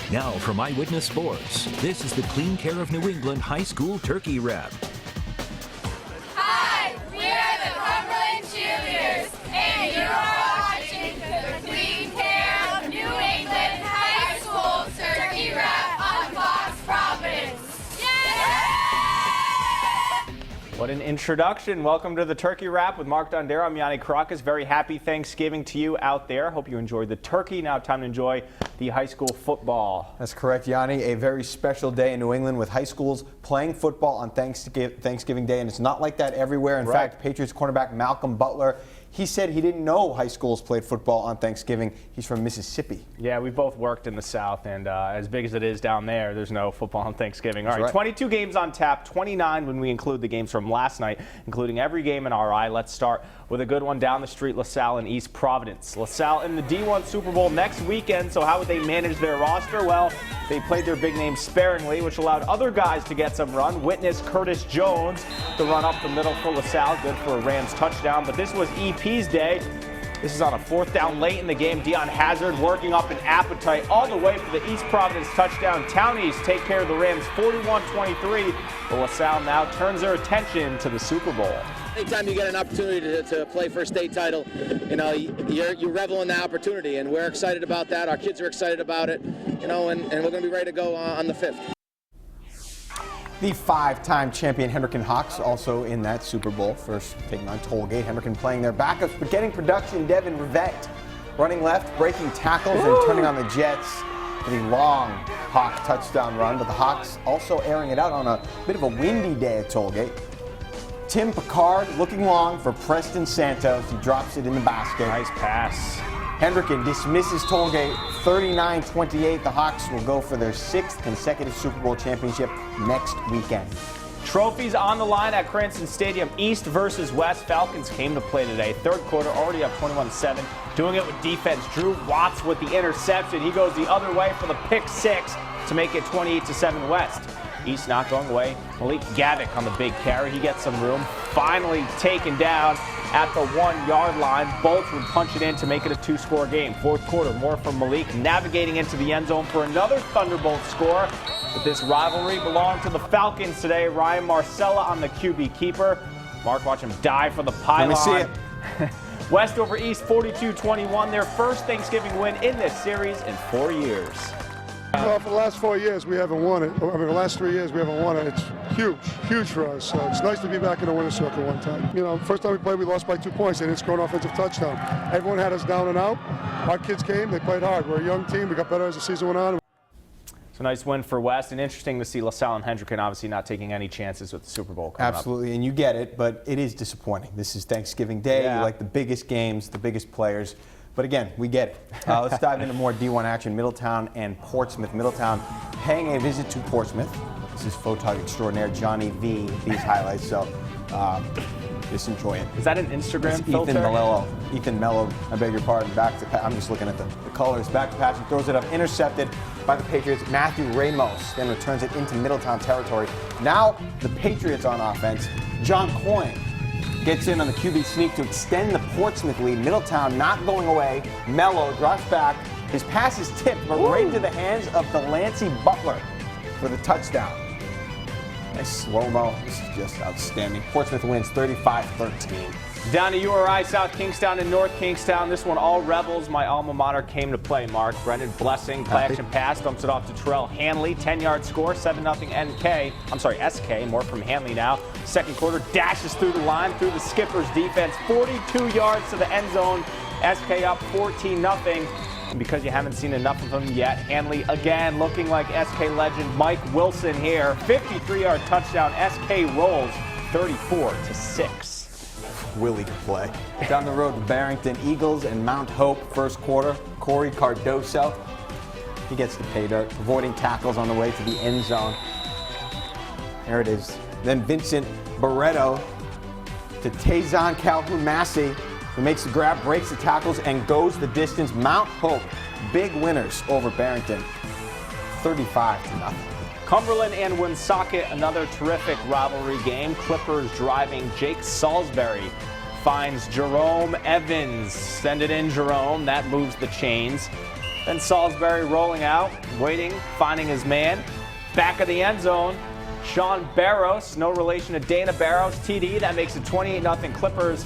Now from Eyewitness Sports, this is the Clean Care of New England High School Turkey Wrap. Hi, we are the Cumberland Cheerleaders, and you are watching the Clean Care of New England High School Turkey Wrap on Fox Providence. What an introduction. Welcome to the Turkey Wrap with Mark Dondero. I'm Yianni Kourakis. Very happy Thanksgiving to you out there. Hope you enjoyed the turkey. Now time to enjoy the high school football. That's correct, Yianni. A very special day in New England with high schools playing football on Thanksgiving Day, and it's not like that everywhere. In fact, Patriots cornerback Malcolm Butler, he said he didn't know high schools played football on Thanksgiving. He's from Mississippi. Yeah, we both worked in the South, and as big as it is down there, there's no football on Thanksgiving. All right, 22 games on tap, 29 when we include the games from last night, including every game in RI. Let's start with a good one down the street, LaSalle and East Providence. LaSalle in the D1 Super Bowl next weekend, so how would they manage their roster? Well, they played their big names sparingly, which allowed other guys to get some run. Witness Curtis Jones to run up the middle for LaSalle, good for a Rams touchdown. But this was EP's day. This is on a fourth down late in the game. Deion Hazard working up an appetite all the way for the East Providence touchdown. Townies take care of the Rams 41-23. But LaSalle now turns their attention to the Super Bowl. Anytime you get an opportunity to play for a state title, you revel in the opportunity, and we're excited about that. Our kids are excited about it, and we're going to be ready to go on the 5th. The five-time champion Hendricken Hawks also in that Super Bowl, first taking on Tollgate. Hendricken playing their backups, but getting production. Devin Rivette running left, breaking tackles, and turning on the Jets. A long Hawk touchdown run, but the Hawks also airing it out on a bit of a windy day at Tollgate. Tim Picard looking long for Preston Santos. He drops it in the basket. Nice pass. Hendricken dismisses Tollgate 39-28. The Hawks will go for their 6th consecutive Super Bowl championship next weekend. Trophies on the line at Cranston Stadium. East versus West. Falcons came to play today. Third quarter, already up 21-7. Doing it with defense. Drew Watts with the interception. He goes the other way for the pick 6 to make it 28-7 West. East not going away. Malik Gavick on the big carry. He gets some room. Finally taken down at the 1-yard line. Bolts would punch it in to make it a 2-score game. Fourth quarter, more from Malik, navigating into the end zone for another Thunderbolt score. But this rivalry belonged to the Falcons today. Ryan Marcella on the QB keeper. Mark, watch him dive for the pylon. Let me see it. West over East 42-21. Their first Thanksgiving win in this series in 4 years. Well, for the last 4 years, we haven't won it. I mean, the last 3 years, we haven't won it. It's huge for us. So it's nice to be back in the winner's circle one time. First time we played, we lost by 2 points. They didn't score an offensive touchdown. Everyone had us down and out. Our kids came. They played hard. We're a young team. We got better as the season went on. It's a nice win for West, and interesting to see LaSalle and Hendricken obviously not taking any chances with the Super Bowl coming Absolutely, and you get it, but it is disappointing. This is Thanksgiving Day. You like the biggest games, the biggest players. But again, we get it. Let's dive into more D1 action. Middletown and Portsmouth. Middletown paying a visit to Portsmouth. This is photog extraordinaire Johnny V. These highlights, so just enjoy it. Is that an Instagram filter? Ethan Mello, I beg your pardon. I'm just looking at the colors. Back to pass. He throws it up, intercepted by the Patriots. Matthew Ramos then returns it into Middletown territory. Now the Patriots on offense. John Coyne gets in on the QB sneak to extend the Portsmouth lead. Middletown not going away. Mello drops back. His pass is tipped, but right into the hands of Delancey Butler for the touchdown. Nice slow-mo. This is just outstanding. Portsmouth wins 35-13. Down to URI, South Kingstown and North Kingstown. This one, all Rebels. My alma mater came to play, Mark. Brendan Blessing, play action pass, dumps it off to Terrell Hanley. 10-yard score, 7-0 SK. More from Hanley now. Second quarter, dashes through the line, through the skipper's defense. 42 yards to the end zone. SK up 14-0. And because you haven't seen enough of him yet, Hanley again looking like SK legend Mike Wilson here. 53-yard touchdown. SK rolls 34-6. Willie to play. Down the road, the Barrington Eagles and Mount Hope first quarter. Corey Cardoso, he gets the pay dirt, avoiding tackles on the way to the end zone. There it is. Then Vincent Barreto to Tazon Calhoun-Massey, who makes the grab, breaks the tackles, and goes the distance. Mount Hope, big winners over Barrington, 35-0. Cumberland and Woonsocket, another terrific rivalry game. Clippers driving. Jake Salisbury finds Jerome Evans. Send it in, Jerome. That moves the chains. Then Salisbury rolling out, waiting, finding his man. Back of the end zone, Sean Barros, no relation to Dana Barros, TD. That makes it 28-0 Clippers.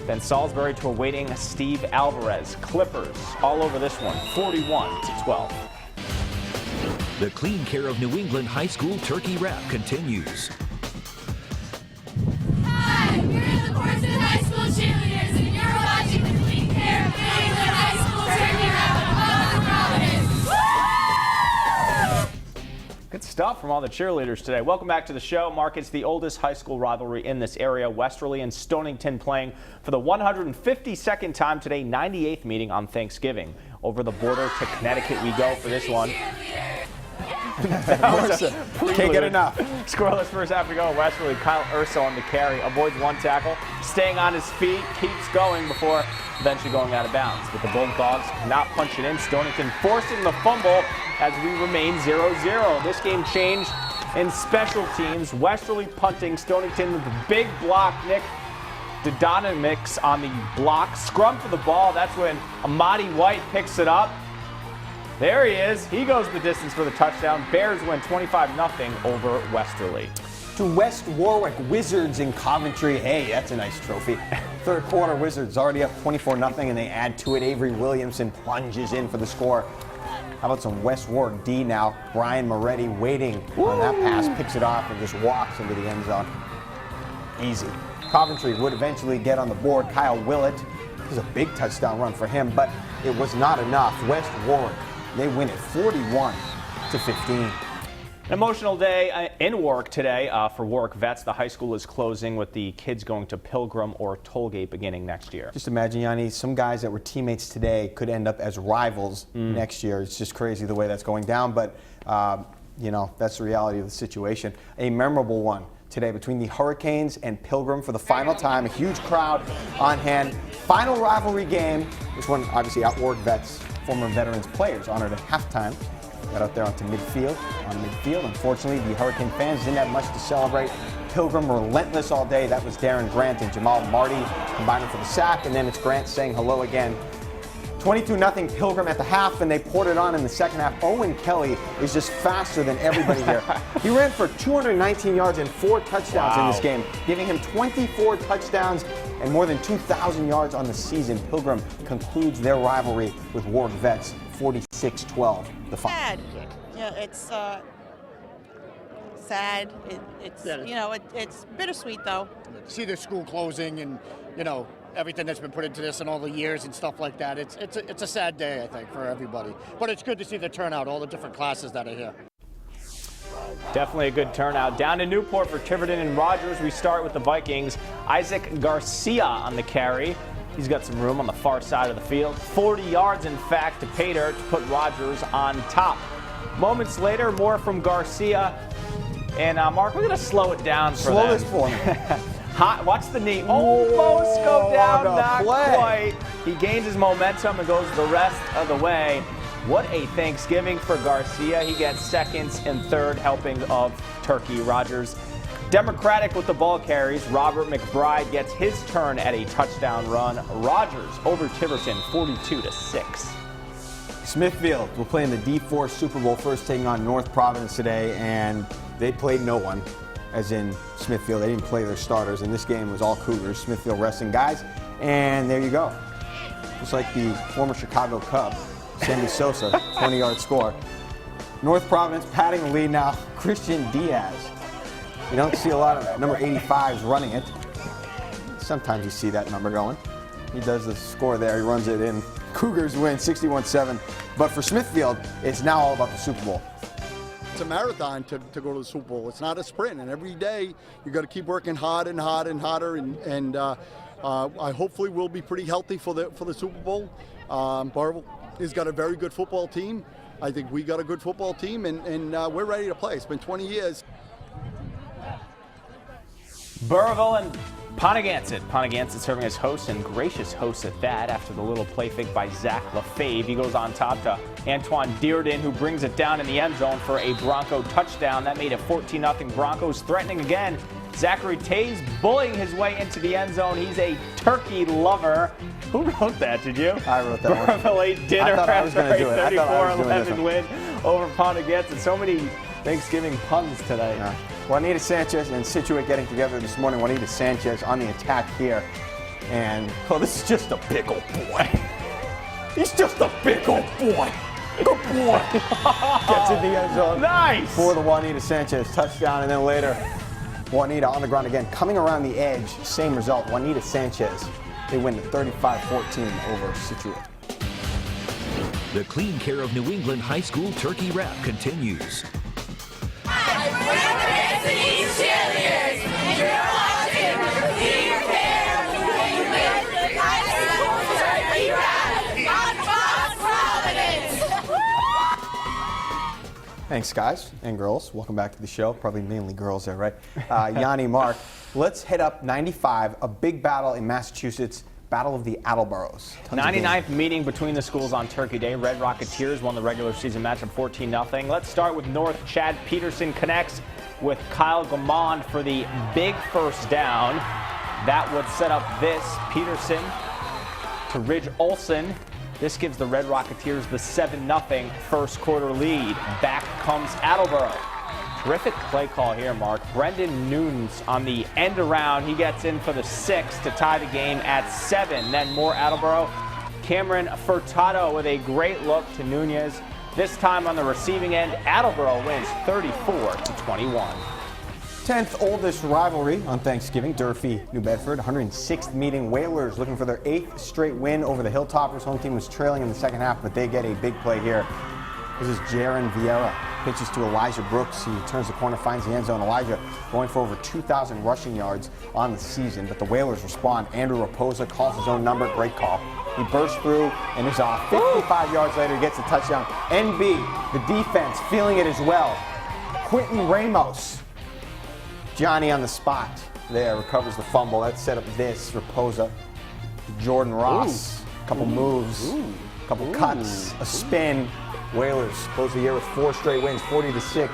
Then Salisbury to a waiting Steve Alvarez. Clippers all over this one, 41-12. The Clean Care of New England High School Turkey Wrap continues. Hi, we're the Portsmouth High School cheerleaders, and you're watching the Clean Care of New England High School Turkey Wrap on Providence. Good stuff from all the cheerleaders today. Welcome back to the show. Mark, it's the oldest high school rivalry in this area. Westerly and Stonington playing for the 152nd time today, 98th meeting on Thanksgiving. Over the border to Connecticut we go for this one. Can't get enough. Scoreless first half to go. Westerly, Kyle Urso on the carry, avoids one tackle, staying on his feet, keeps going before eventually going out of bounds. But the Bulldogs not punching in. Stonington forcing the fumble as we remain 0-0. This game changed in special teams. Westerly punting, Stonington with the big block. Nick Dodonimix on the block. Scrum for the ball. That's when Amadi White picks it up. There he is. He goes the distance for the touchdown. Bears win 25-0 over Westerly. To West Warwick Wizards in Coventry. Hey, that's a nice trophy. Third quarter, Wizards already up 24-0, and they add to it. Avery Williamson plunges in for the score. How about some West Warwick D now? Brian Moretti waiting on that pass, picks it off, and just walks into the end zone. Easy. Coventry would eventually get on the board. Kyle Willett, this is a big touchdown run for him, but it was not enough. West Warwick, they win it 41-15. An emotional day in Warwick today for Warwick Vets. The high school is closing with the kids going to Pilgrim or Tollgate beginning next year. Just imagine, Yianni, some guys that were teammates today could end up as rivals next year. It's just crazy the way that's going down, but you know, that's the reality of the situation. A memorable one today between the Hurricanes and Pilgrim for the final time. A huge crowd on hand. Final rivalry game. This one, obviously, at Warwick Vets, former veterans players honored at halftime. Got out there onto midfield. Unfortunately, the Hurricane fans didn't have much to celebrate. Pilgrim relentless all day. That was Darren Grant and Jamal Marty combining for the sack, and then it's Grant saying hello again. 22-0 Pilgrim at the half, and they poured it on in the second half. Owen Kelly is just faster than everybody here. He ran for 219 yards and 4 touchdowns in this game, giving him 24 touchdowns and more than 2,000 yards on the season. Pilgrim concludes their rivalry with Warwick Vets 46-12. The final. Sad. Yeah, it's sad. It's you know, it's bittersweet though. See the school closing and you know everything that's been put into this and all the years and stuff like that. It's a sad day, I think, for everybody. But it's good to see the turnout, all the different classes that are here. Definitely a good turnout. Down to Newport for Tiverton and Rogers. We start with the Vikings. Isaac Garcia on the carry. He's got some room on the far side of the field. 40 yards, in fact, to Pater to put Rogers on top. Moments later, more from Garcia. And Mark, we're going to slow it down for Slow them. this for me. Watch the knee. Almost go down, the not play. quite. He gains his momentum and goes the rest of the way. What a Thanksgiving for Garcia. He gets seconds and third helping of Turkey. Rogers Democratic with the ball carries. Robert McBride gets his turn at a touchdown run. Rogers over Tiverton 42-6. Smithfield will play in the D4 Super Bowl, first taking on North Providence today, and they played no one, as in Smithfield. They didn't play their starters, and this game was all Cougars. Smithfield resting guys, and there you go. Just like the former Chicago Cub, Sammy Sosa, 20-yard score. North Providence padding the lead now. Christian Diaz. You don't see a lot of number 85s running it. Sometimes you see that number going. He does the score there. He runs it in. Cougars win 61-7. But for Smithfield, it's now all about the Super Bowl. It's a marathon to go to the Super Bowl. It's not a sprint. And every day you got to keep working hard and hard and harder. And I hopefully will be pretty healthy for the Super Bowl. Barville has got a very good football team. I think we got a good football team, and we're ready to play. It's been 20 years. Burrillville and Pontigansett. Pontigansett serving as hosts and gracious hosts at that after the little play fake by Zach LaFave. He goes on top to Antoine Dearden, who brings it down in the end zone for a Bronco touchdown. That made it 14-0 Broncos. Threatening again. Zachary Tays bullying his way into the end zone. He's a turkey lover. Who wrote that? Did you? I wrote that one. Burnham late dinner I thought I was going to do it. I thought I was doing this 34-11 win over Pontiac. And so many Thanksgiving puns tonight. Yeah. Juanita Sanchez and Situate getting together this morning. Juanita Sanchez on the attack here. And, oh, this is just a big old boy. He's just a big old boy. Good boy. Gets in the end zone. Nice. For the Juanita Sanchez touchdown. And then later, Juanita on the ground again. Coming around the edge, same result. Juanita Sanchez. They win the 35-14 over Situate. The Clean Care of New England High School Turkey Wrap continues. Thanks, guys and girls. Welcome back to the show. Probably mainly girls there, right? Yianni, Mark, let's hit up 95, a big battle in Massachusetts, Battle of the Attleboroughs. 99th meeting between the schools on Turkey Day. Red Rocketeers won the regular season matchup 14-0. Let's start with North. Chad Peterson connects with Kyle Gamond for the big first down. That would set up this. Peterson to Ridge Olson. This gives the Red Rocketeers the 7-0 first quarter lead. Back comes Attleboro. Terrific play call here, Mark. Brendan Nunes on the end around. He gets in for the 6 to tie the game at 7. Then more Attleboro. Cameron Furtado with a great look to Nunez. This time on the receiving end, Attleboro wins 34-21. 10th oldest rivalry on Thanksgiving, Durfee, New Bedford. 106th meeting. Whalers looking for their 8th straight win over the Hilltoppers. Home team was trailing in the second half, but they get a big play here. This is Jaron Vieira. Pitches to Elijah Brooks. He turns the corner, finds the end zone. Elijah going for over 2,000 rushing yards on the season, but the Whalers respond. Andrew Raposa calls his own number. Great call. He bursts through and is off. 55 yards later, he gets the touchdown. NB, the defense, feeling it as well. Quentin Ramos. Johnny on the spot there, recovers the fumble. That set up this. Raposa. Jordan Ross. A couple moves. A couple cuts. A spin. Whalers close the year with 4 straight wins, 40-6.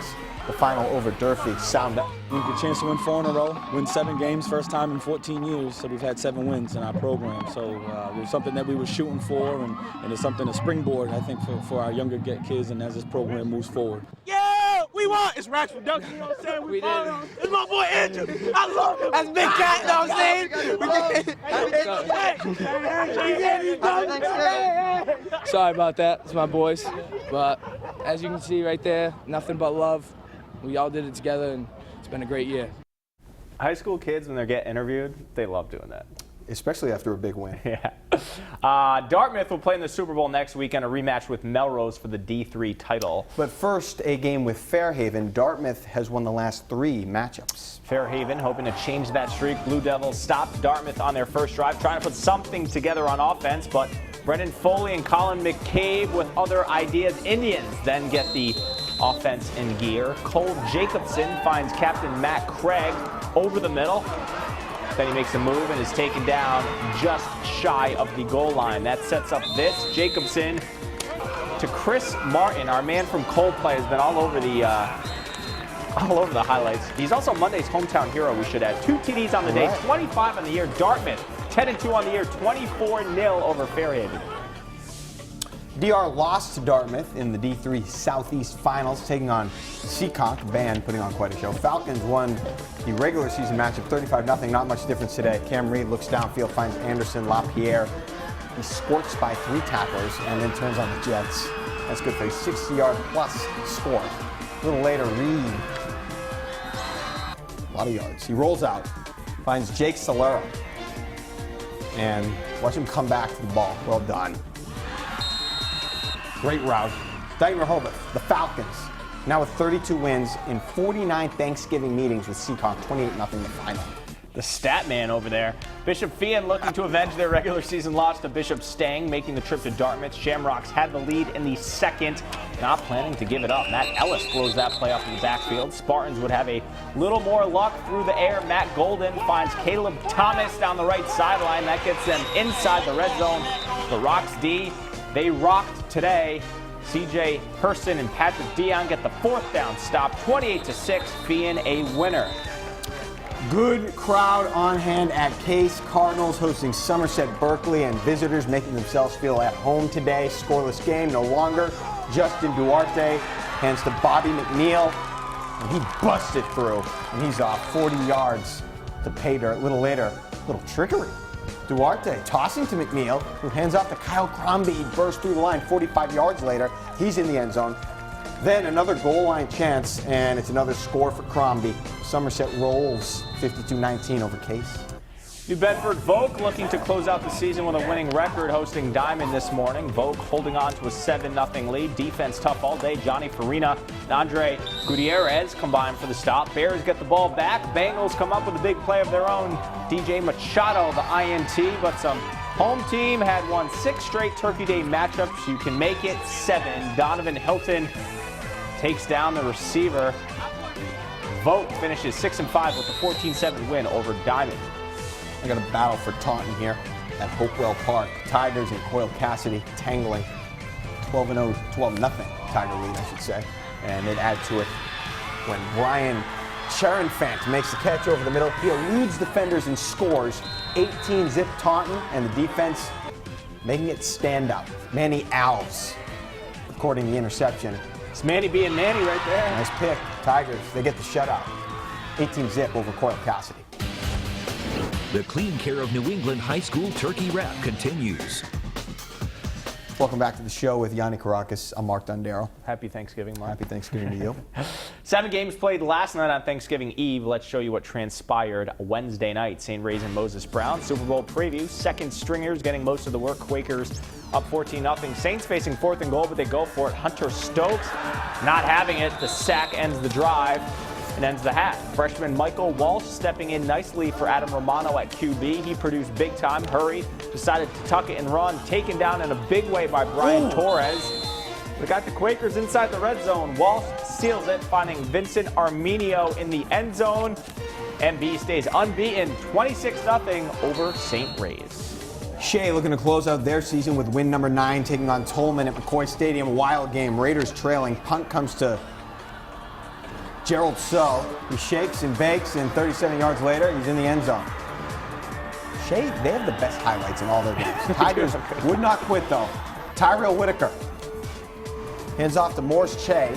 The final over Durfee. Sound up. We get a chance to win 4 in a row, win 7 games, first time in 14 years. So we've had 7 wins in our program. So it was something that we were shooting for, and it's something to springboard, I think, for our younger kids, and as this program moves forward. Yeah, we want it's Rax Production, you know what I'm saying? We did. It's my boy Andrew. I love him. That's Big Cat, you know what I'm saying? Sorry about that. It's my boys. But as you can see right there, nothing but love. We all did it together, and it's been a great year. High school kids, when they get interviewed, they love doing that. Especially after a big win. Yeah. Dartmouth will play in the Super Bowl next weekend, a rematch with Melrose for the D3 title. But first, a game with Fairhaven. Dartmouth has won the last 3 matchups. Fairhaven hoping to change that streak. Blue Devils stopped Dartmouth on their first drive, trying to put something together on offense, but Brendan Foley and Colin McCabe with other ideas. Indians then get the offense in gear. Cole Jacobson finds Captain Matt Craig over the middle. Then he makes a move and is taken down just shy of the goal line. That sets up this. Jacobson to Chris Martin. Our man from Coldplay has been all over the highlights. He's also Monday's hometown hero, we should add. 2 TDs on the day, 25 on the year. Dartmouth, 10-2 on the year, 24-0 over Fairhaven. DR lost to Dartmouth in the D3 Southeast Finals, taking on Seacock. Band putting on quite a show. Falcons won the regular season matchup 35-0. Not much difference today. Cam Reed looks downfield, finds Anderson LaPierre. He squirts by 3 tacklers and then turns on the Jets. That's good for a 60-yard plus score. A little later, Reed, a lot of yards. He rolls out, finds Jake Solero, and watch him come back to the ball. Well done. Great route. Dayton Rehoboth, the Falcons, now with 32 wins in 49 Thanksgiving meetings with Seacock, 28-0 the final. The stat man over there. Bishop Fian looking to avenge their regular season loss to Bishop Stang, making the trip to Dartmouth. Shamrocks had the lead in the second, not planning to give it up. Matt Ellis blows that play up in the backfield. Spartans would have a little more luck through the air. Matt Golden finds Caleb Thomas down the right sideline. That gets them inside the red zone. The Rocks D, they rocked today. CJ Person and Patrick Dion get the 4th down stop. 28-6, Fian a winner. Good crowd on hand at Case. Cardinals hosting Somerset Berkeley, and visitors making themselves feel at home today. Scoreless game no longer. Justin Duarte hands to Bobby McNeil, and he busted through, and he's off 40 yards to Pater. A little later, a little trickery. Duarte tossing to McNeil, who hands off to Kyle Crombie. He burst through the line 45 yards later. He's in the end zone. Then another goal line chance, and it's another score for Crombie. Somerset rolls 52-19 over Case. New Bedford Vogue looking to close out the season with a winning record, hosting Diamond this morning. Vogue holding on to a 7-0 lead. Defense tough all day. Johnny Farina and Andre Gutierrez combine for the stop. Bears get the ball back. Bengals come up with a big play of their own. DJ Machado, the INT, but some home team had won 6 straight Turkey Day matchups. You can make it 7. Donovan Hilton takes down the receiver. Vogue finishes 6-5 with a 14-7 win over Diamond. I got a battle for Taunton here at Hopewell Park. Tigers and Coyle Cassidy tangling. 12-0 Tiger lead, I should say. And they'd add to it when Brian Cherenfant makes the catch over the middle. He eludes defenders and scores. 18-zip Taunton, and the defense making it stand up. Manny Alves recording the interception. It's Manny being Manny right there. Nice pick. Tigers, they get the shutout. 18-zip over Coyle Cassidy. The Clean Care of New England High School Turkey Wrap continues. Welcome back to the show with Yianni Kourakis. I'm Mark Dondero. Happy Thanksgiving, Mark. Happy Thanksgiving to you. 7 games played last night on Thanksgiving Eve. Let's show you what transpired Wednesday night. St. Ray's and Moses Brown. Super Bowl preview. Second stringers getting most of the work. Quakers up 14-0. Saints facing 4th and goal, but they go for it. Hunter Stokes not having it. The sack ends the drive and ends the half. Freshman Michael Walsh stepping in nicely for Adam Romano at QB. He produced big time, hurried, decided to tuck it and run, taken down in a big way by Brian Torres. We got the Quakers inside the red zone. Walsh seals it, finding Vincent Armenio in the end zone. MB stays unbeaten, 26-0 over St. Ray's. Shea looking to close out their season with win number 9, taking on Tolman at McCoy Stadium. Wild game. Raiders trailing. Punt comes to Gerald So. He shakes and bakes, and 37 yards later, he's in the end zone. Shea, they have the best highlights in all their games. Tigers would not quit, though. Tyrell Whitaker hands off to Morris Che.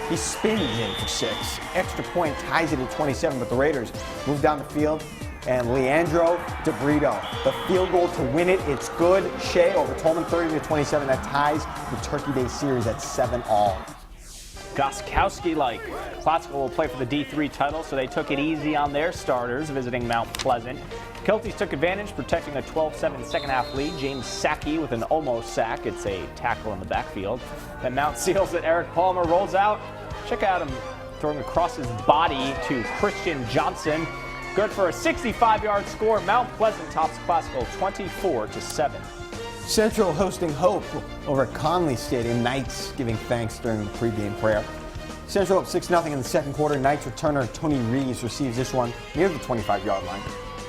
He spins in for 6. Extra point ties it at 27, but the Raiders move down the field. And Leandro DeBrito, the field goal to win it. It's good. Shea over Tolman, 30-27. That ties the Turkey Day series at 7-all. Goskowski-like. Klotsko will play for the D3 title, so they took it easy on their starters, visiting Mount Pleasant. Kilties took advantage, protecting a 12-7 second-half lead. James Sackey with an almost sack. It's a tackle in the backfield. Then Mount seals it. Eric Palmer rolls out. Check out him throwing across his body to Christian Johnson. Good for a 65-yard score. Mount Pleasant tops Klotsko 24-7. Central hosting Hope over at Conley Stadium. Knights giving thanks during the pregame prayer. Central up 6-0 in the second quarter. Knights returner Tony Reeves receives this one near the 25-yard line.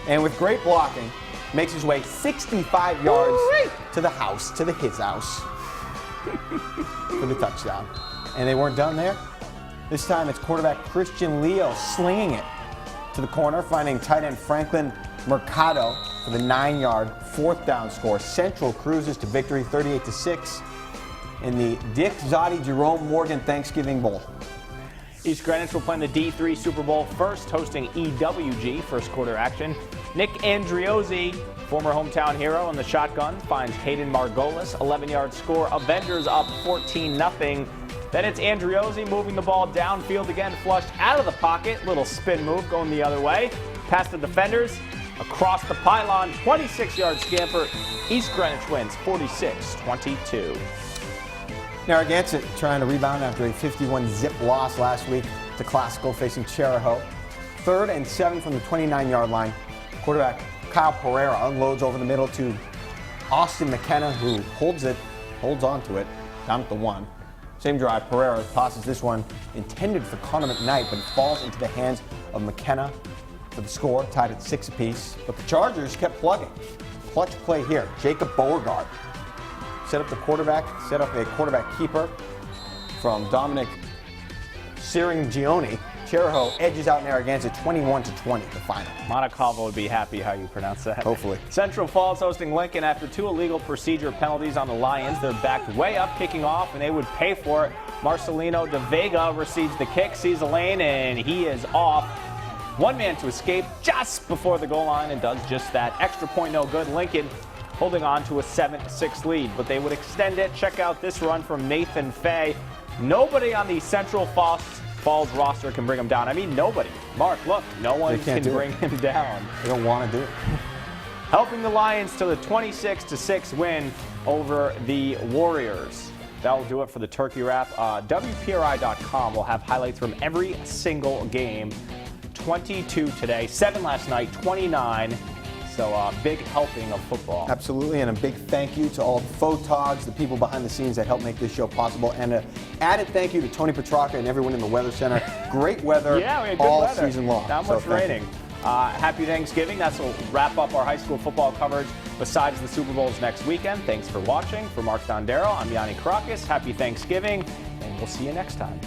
And with great blocking, makes his way 65 yards to the house, to his house, for the touchdown. And they weren't done there. This time it's quarterback Christian Leo slinging it to the corner, finding tight end Franklin Mercado for the 9-yard 4th down score. Central cruises to victory 38-6 in the Dick Zotti Jerome Morgan Thanksgiving Bowl. East Greenwich will play in the D3 Super Bowl first, hosting EWG. First quarter action. Nick Andriozzi, former hometown hero in the shotgun, finds Hayden Margolis. 11-yard score. Avengers up 14-0. Then it's Andriozzi moving the ball downfield again, flushed out of the pocket. Little spin move going the other way. Past the defenders, across the pylon, 26-yard scamper. East Greenwich wins 46-22. Narragansett trying to rebound after a 51-zip loss last week to Classical, facing Chariho. 3rd and 7 from the 29-yard line. Quarterback Kyle Pereira unloads over the middle to Austin McKenna, who holds on to it, down at the 1. Same drive, Pereira tosses this one intended for Connor McKnight, but it falls into the hands of McKenna for the score, tied at 6 apiece. But the Chargers kept plugging. Clutch play here. Jacob Beauregard set up a quarterback keeper from Dominic Siringioni. Cheraho edges out Narragansett 21-20 the final. Monaco would be happy how you pronounce that. Hopefully. Central Falls hosting Lincoln after 2 illegal procedure penalties on the Lions. They're backed way up, kicking off, and they would pay for it. Marcelino de Vega receives the kick, sees a lane, and he is off. One man to escape just before the goal line and does just that. Extra point no good. Lincoln holding on to a 7-6 lead, but they would extend it. Check out this run from Nathan Fay. Nobody on the Central Falls roster can bring him down. I mean, nobody. Mark, look, no one can bring him down. They don't want to do it. Helping the Lions to the 26-6 win over the Warriors. That will do it for the Turkey Wrap. WPRI.com will have highlights from every single game. 22 today, 7 last night, 29. So big helping of football. Absolutely, and a big thank you to all the photogs, the people behind the scenes that help make this show possible, and an added thank you to Tony Petrarca and everyone in the Weather Center. Great weather We had good all weather. season long. Not much raining. Happy Thanksgiving. That's will wrap up our high school football coverage besides the Super Bowls next weekend. Thanks for watching. For Mark Dondero, I'm Yianni Kourakis. Happy Thanksgiving, and we'll see you next time.